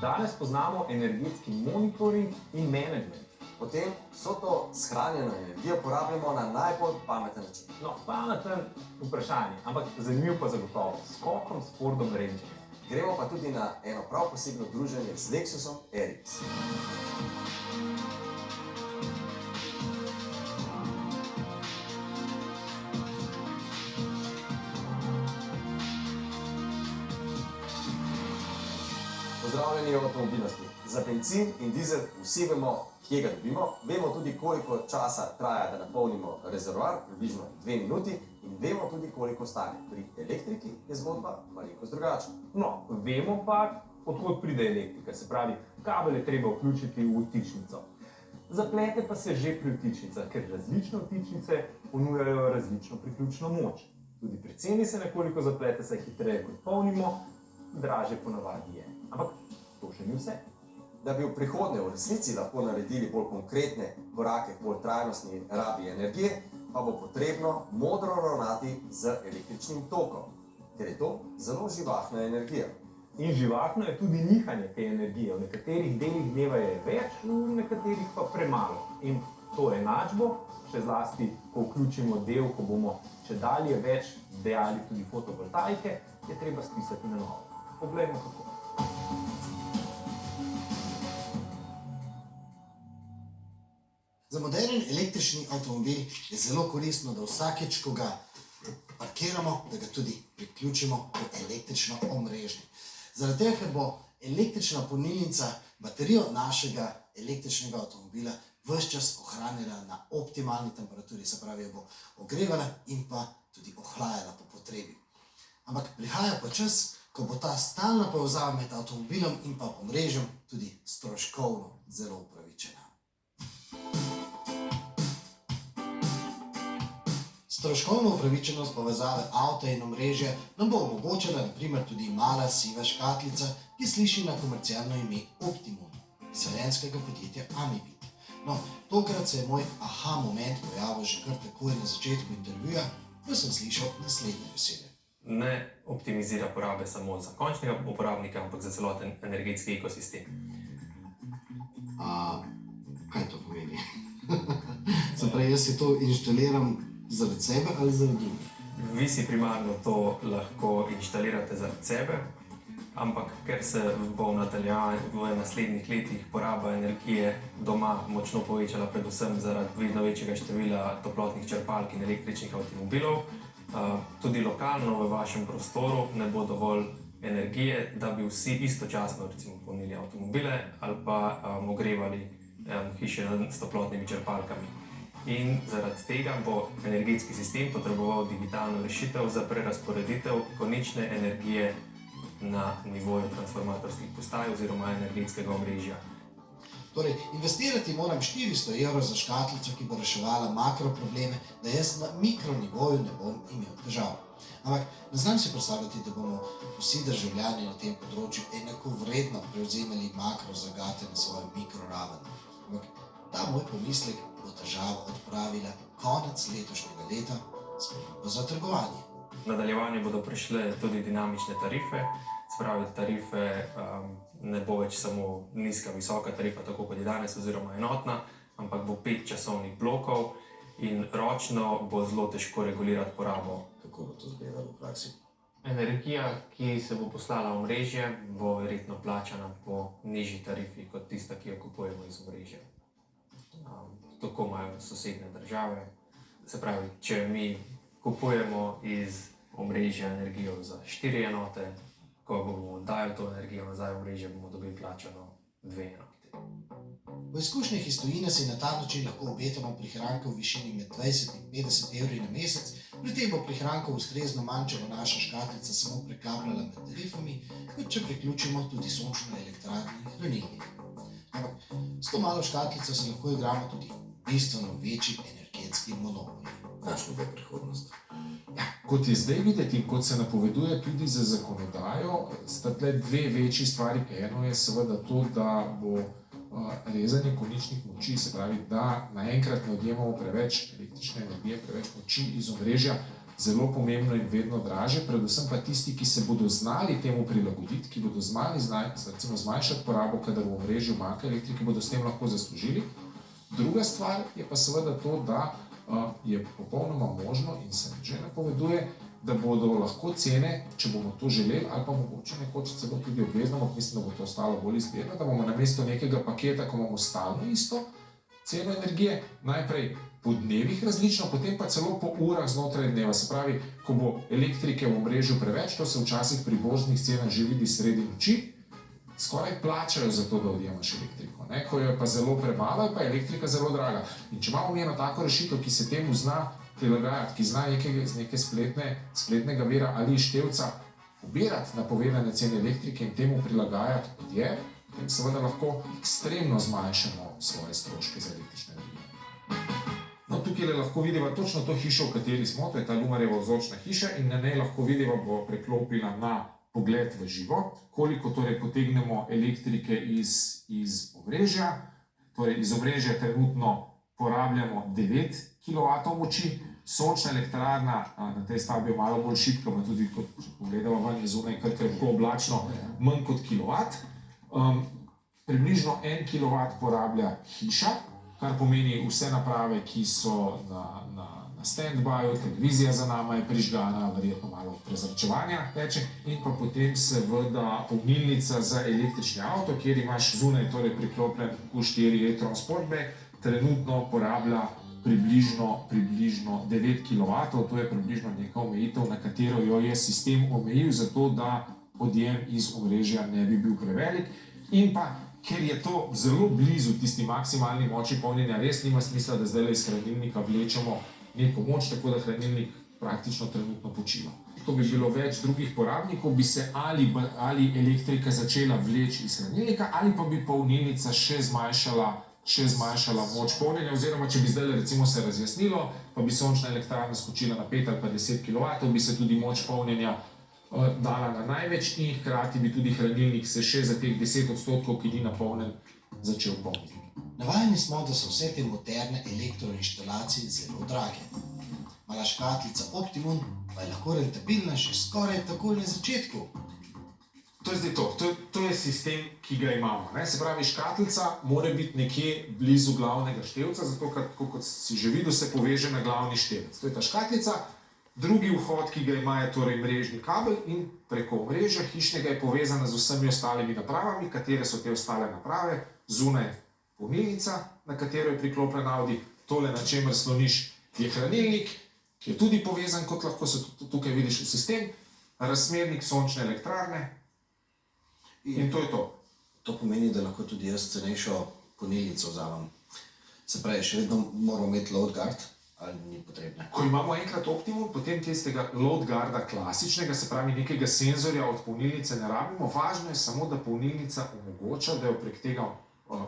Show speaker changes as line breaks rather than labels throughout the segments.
Danes poznamo energetski monitoring in management.
Potem vso to shranjeno energijo porabljamo na najbolj pameten način.
No, pameten vprašanje, ampak zanimiv pa zagotovo, s skokom s Fordom Rangerjem.
Gremo pa tudi na eno prav posebno druženje z Lexusom RX. Pozdravljeni v avtomobilnosti. Za bencin in dizel vsi vemo, kje ga dobimo. Vemo tudi, koliko časa traja, da napolnimo rezervoar, približno 2 minuti, in vemo tudi, koliko stane. Pri elektriki je zgodba malenkost drugačna.
No, vemo pa, odkot pride elektrika, se pravi, kabel je treba vključiti v vtičnico. Zaplete pa se že pri vtičnicah, ker različne vtičnice ponujajo različno priključno moč. Tudi pri ceni se nekoliko zaplete, saj hitreje kot polnimo, draže ponavadi je. Ampak to še ni vse.
Da bi v prihodnje v resnici lahko naredili bolj konkretne korake k bolj trajnostni rabi energije, pa bo potrebno modro ravnati z električnim tokom, ker je to zelo živahna energija.
In živahno je tudi nihanje te energije. V nekaterih delih dneva je več, v nekaterih pa premalo. In to enačbo, še zlasti, ko vključimo del, ko bomo če dalje več dejali tudi fotovoltaike, je treba spisati na novo. Poglejmo kako.
Za moderen električni avtomobil je zelo koristno, da vsakeč, ko ga parkiramo, da ga tudi priključimo v električno omrežje. Zaradi tega, ker bo električna polnilnica baterijo našega električnega avtomobila ves čas ohranjala na optimalni temperaturi, se pravi, jo bo ogrevala in pa tudi ohlajala po potrebi. Ampak prihaja pa čas, ko bo ta stalna povezava med avtomobilom in pa omrežjem tudi stroškovno zelo upravičena. Stroškovno upravičenost povezave avta in omrežja nam bo omogočila na primer tudi mala siva škatlica, ki sliši na komercialno ime Optimum, iz velenjskega podjetja Amibit. No, tokrat se je moj aha moment pojavil že kar takoj na začetku intervjuja, ko sem slišal naslednje besede.
Ne optimizira porabe samo za končnega uporabnika, ampak za celoten energetski ekosistem.
Kaj to pomeni? Se pravi, jaz si to inštaliram zaradi sebe ali zaradi drugih?
Vi si primarno to lahko inštalirate zaradi sebe, ampak ker se bo v naslednjih letih poraba energije doma močno povečala, predvsem zaradi vedno večjega števila toplotnih črpalk in električnih avtomobilov, tudi lokalno v vašem prostoru ne bo dovolj energije, da bi vsi istočasno recimo polnili avtomobile ali pa ogrevali hiše s toplotnimi črpalkami. In zaradi tega bo energetski sistem potreboval digitalno rešitev za prerazporeditev konične energije na nivoju transformatorskih postaj oziroma energetskega omrežja.
Torej, investirati moram 400 € za škatlico, ki bo reševala makroprobleme, da jaz na mikronivoju ne bom imel težav. Ampak ne znam si predstavljati, da bomo vsi državljani na tem področju enakovredno prevzemali makrozagate na svojo mikroraven. Ampak ta moj pomislek bo država odpravila konec letošnjega leta s ponudbo za trgovanje.
V nadaljevanju bodo prišle tudi dinamične tarife, se pravi, tarife ne bo več samo nizka, visoka tarifa, tako kot je danes, oziroma enotna, ampak bo 5 časovnih blokov in ročno bo zelo težko regulirati porabo.
Kako bo to izgledalo v praksi?
Energija, ki se bo poslala v omrežje, bo verjetno plačana po nižji tarifi kot tista, ki jo kupujemo iz omrežja. Tako imajo sosednje države. Se pravi, če mi kupujemo iz omrežja energijo za 4 enote, ko bomo dajali to energijo nazaj v omrežje, bomo dobili plačano 2 enote.
Po izkušnjah iz tujine si na ta način lahko obetamo prihranke v višini med 20 in 50 € na mesec, pri tem bo prihrankov ustrezno manj, če bo naša škatlica samo preklapljala med tarifami, kot če priključimo tudi sončno elektrarno in hranilnik. Ampak s to malo škatlico se lahko igramo tudi bistveno večji energetski monopol.
Kakšna bo prihodnost?
Kot je zdaj videti in kot se napoveduje tudi za zakonodajo, sta tle dve večji stvari. Eno je seveda to, da bo rezanje koničnih moči, se pravi, da naenkrat ne odjemamo preveč električne energije, preveč moči iz omrežja, zelo pomembno in vedno draže, predvsem pa tisti, ki se bodo znali temu prilagoditi, ki bodo znali recimo zmanjšati porabo, kadar v omrežju manjka elektrike, bodo s tem lahko zaslužili. Druga stvar je pa seveda to, da je popolnoma možno in se že napoveduje, da bodo lahko cene, če bomo to želeli, ali pa mogoče nekoč celo tudi obvezno, ampak mislim, da bo to ostalo bolj izgledno, da bomo namesto nekega paketa, ko imamo stalno isto ceno energije, najprej po dnevih različno, potem pa celo po urah znotraj dneva. Se pravi, ko bo elektrike v omrežju preveč, to se včasih pri borznih cenah že vidi sredi noči, skoraj plačajo za to, da odjemaš elektriko. Ko je pa zelo premalo, je pa elektrika zelo draga. In če imamo mi eno tako rešitev, ki se temu zna prilagajati, ki zna iz neke spletnega vira ali števca pobirati napovedane cene elektrike in temu prilagajati odjem, potem seveda lahko ekstremno zmanjšamo svoje stroške za električno energijo. No, tukaj lahko vidimo točno to hišo, v kateri smo, to je ta Lumarjeva vzorčna hiša in na njej lahko vidimo, bo preklopila na pogled v živo, koliko torej potegnemo elektrike iz omrežja. Torej iz omrežja trenutno porabljamo 9 kW moči, sončna elektrarna na tej stavbi je malo bolj šibka, pa tudi, kot pogledamo ven, je zunaj kar krepko oblačno, manj kot kilovat. Približno 1 kW porablja hiša, kar pomeni vse naprave, ki so na stand-byju, televizija za nama je prižgana, verjetno malo prezračevanja teče, in pa potem seveda polnilnica za električni avto, kjer imaš zunaj torej priklopljen Q4 e-tron Sportback, trenutno porablja približno 9 kW, to je približno neka omejitev, na katero jo je sistem omejil, zato da odjem iz omrežja ne bi bil prevelik. In pa, ker je to zelo blizu tisti maksimalni moči polnjenja, res nima smisla, da zdaj iz hranilnika vlečemo neko moč, tako da hranilnik praktično trenutno počiva. Ko bi bilo več drugih porabnikov, bi se ali elektrika začela vleči iz hranilnika, ali pa bi polnilnica še zmanjšala moč polnjenja, oziroma če bi zdaj recimo se razjasnilo, pa bi sončna elektrarna skočila na 5 ali pa 10 kW, bi se tudi moč polnjenja dala na največ in hkrati bi tudi hranilnik se še za teh 10%, ki ni napolnjen, začel polniti.
Navajeni smo, da so vse te moderne elektroinštalacije zelo drage. Mala škatlica Optimum pa je lahko rentabilna še skoraj takoj na začetku.
To je zdaj to. To je sistem, ki ga imamo. Se pravi, škatlica mora biti nekje blizu glavnega števca, zato kot si že videl, se poveže na glavni števec. To je ta škatlica. Drugi vhod, ki ga ima, je torej mrežni kabel in preko omrežja hišnega je povezana z vsemi ostalimi napravami. Katere so te ostale naprave? Zunaj polnilnica, na katero je priklopljen Audi. Tole, na čemer sloniš, je hranilnik, ki je tudi povezan, kot lahko se tukaj vidiš v sistem, razmernik sončne elektrarne in to je to.
To pomeni, da lahko tudi jaz cenejšo polnilnico vzamem. Se pravi, še vedno moramo imeti load guard, ali ni potrebne?
Ko imamo enkrat Optimum, potem tistega load guarda klasičnega, se pravi nekega senzorja od polnilnice ne rabimo. Važno je samo, da polnilnica omogoča, da jo prek tega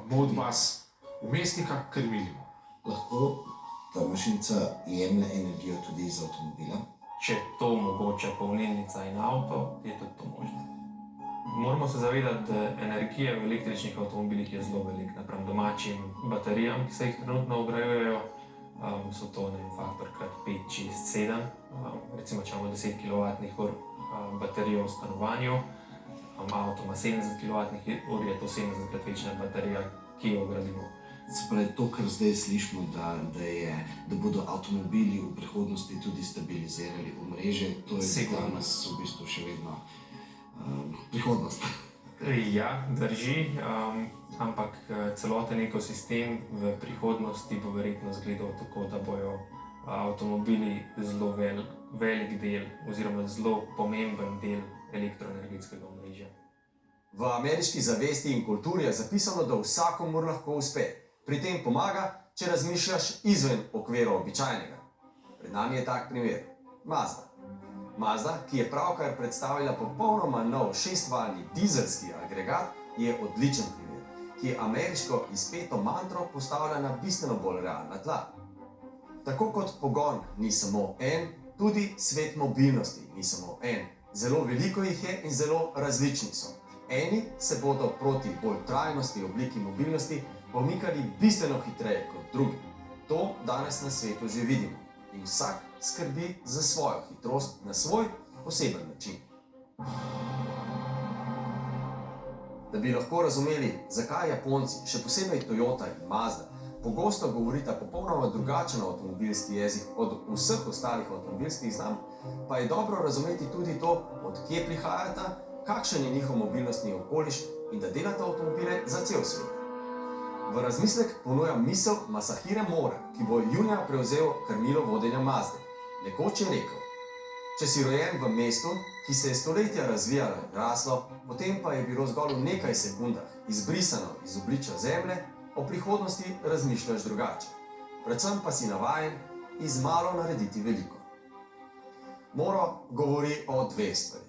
Modbus vmesnika krmilimo.
Lahko ta mašinica jemlje energijo tudi iz avtomobila?
Če to omogoča polnilnica in avto, je tudi to možno. Moramo se zavedati, da energije v električnih avtomobilih je zelo velik. Napram domačim baterijam, ki se jih trenutno vgrajujejo, so to faktor krat 5, 6, 7. Recimo, če imamo 10 kWh baterijo v stanovanju, avto ima 70 kWh, je to 70krat večja baterija, ki jo vgradimo.
Se pravi, to, kar zdaj slišimo, da bodo avtomobili v prihodnosti tudi stabilizirali omrežje, to je danes v bistvu še vedno prihodnost.
Ja, drži, ampak celoten ekosistem v prihodnosti bo verjetno izgledal tako, da bojo avtomobili zelo velik del oziroma zelo pomemben del elektroenergetskega omrežja.
V ameriški zavesti in kulturi je zapisano, da vsakomur lahko uspe. Pri tem pomaga, če razmišljaš izven okvira običajnega. Pred nami je tak primer. Mazda. Mazda, ki je pravkar predstavila popolnoma nov 6-valjni dizelski agregat, je odličen primer, ki je ameriško izpeto mantro postavlja na bistveno bolj realna tla. Tako kot pogon ni samo en, tudi svet mobilnosti ni samo en. Zelo veliko jih je in zelo različni so. Eni se bodo proti bolj trajnosti obliki mobilnosti pomikali bistveno hitreje kot drugi. To danes na svetu že vidimo. in vsak skrbi za svojo hitrost na svoj poseben način. Da bi lahko razumeli, zakaj Japonci, še posebej Toyota in Mazda, pogosto govorita popolnoma drugačen avtomobilski jezik od vseh ostalih avtomobilskih znamk, pa je dobro razumeti tudi to, od kje prihajata, kakšen je njihov mobilnostni okoliš in da delata avtomobile za cel svet. V razmislek ponujam misel Masahire Mora, ki bo junija prevzel krmilo vodenja Mazde. Nekoč je rekel: če si rojen v mestu, ki se je stoletja razvijalo in raslo, potem pa je bilo zgolj v nekaj sekundah izbrisano iz obličja zemlje, o prihodnosti razmišljaš drugače. Predvsem pa si navajen iz malo narediti veliko. Moro govori o dveh stvarih.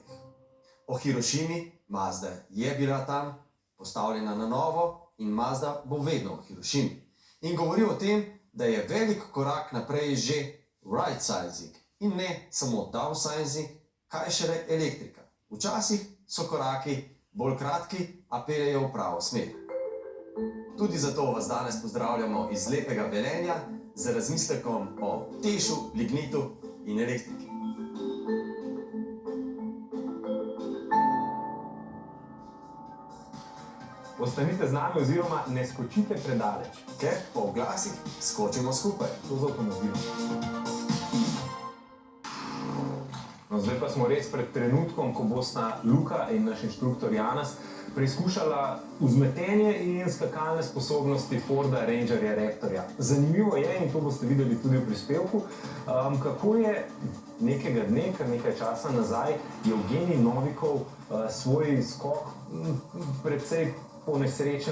O Hirošimi, Mazda je bila tam, postavljena na novo, in Mazda bo vedno v Hirošimi. In govori o tem, da je velik korak naprej že right-sizing in ne samo downsizing, kaj šele elektrika. Včasih so koraki bolj kratki, a peljejo v pravo smer. Tudi zato vas danes pozdravljamo iz lepega Velenja z razmislekom o Tešu, lignitu in elektriki.
Ostanite z nami oziroma ne skočite predaleč.
Ker po oglasih skočimo skupaj.
To z avtomobilom. No, zdaj pa smo res pred trenutkom, ko bosta Luka in naš inštruktor Janez preizkušala vzmetenje in skakalne sposobnosti Forda Rangerja Raptorja. Zanimivo je, in to boste videli tudi v prispevku, kako je nekega dne, kar nekaj časa nazaj, Evgenij Novikov svoj skok precej ponesrečen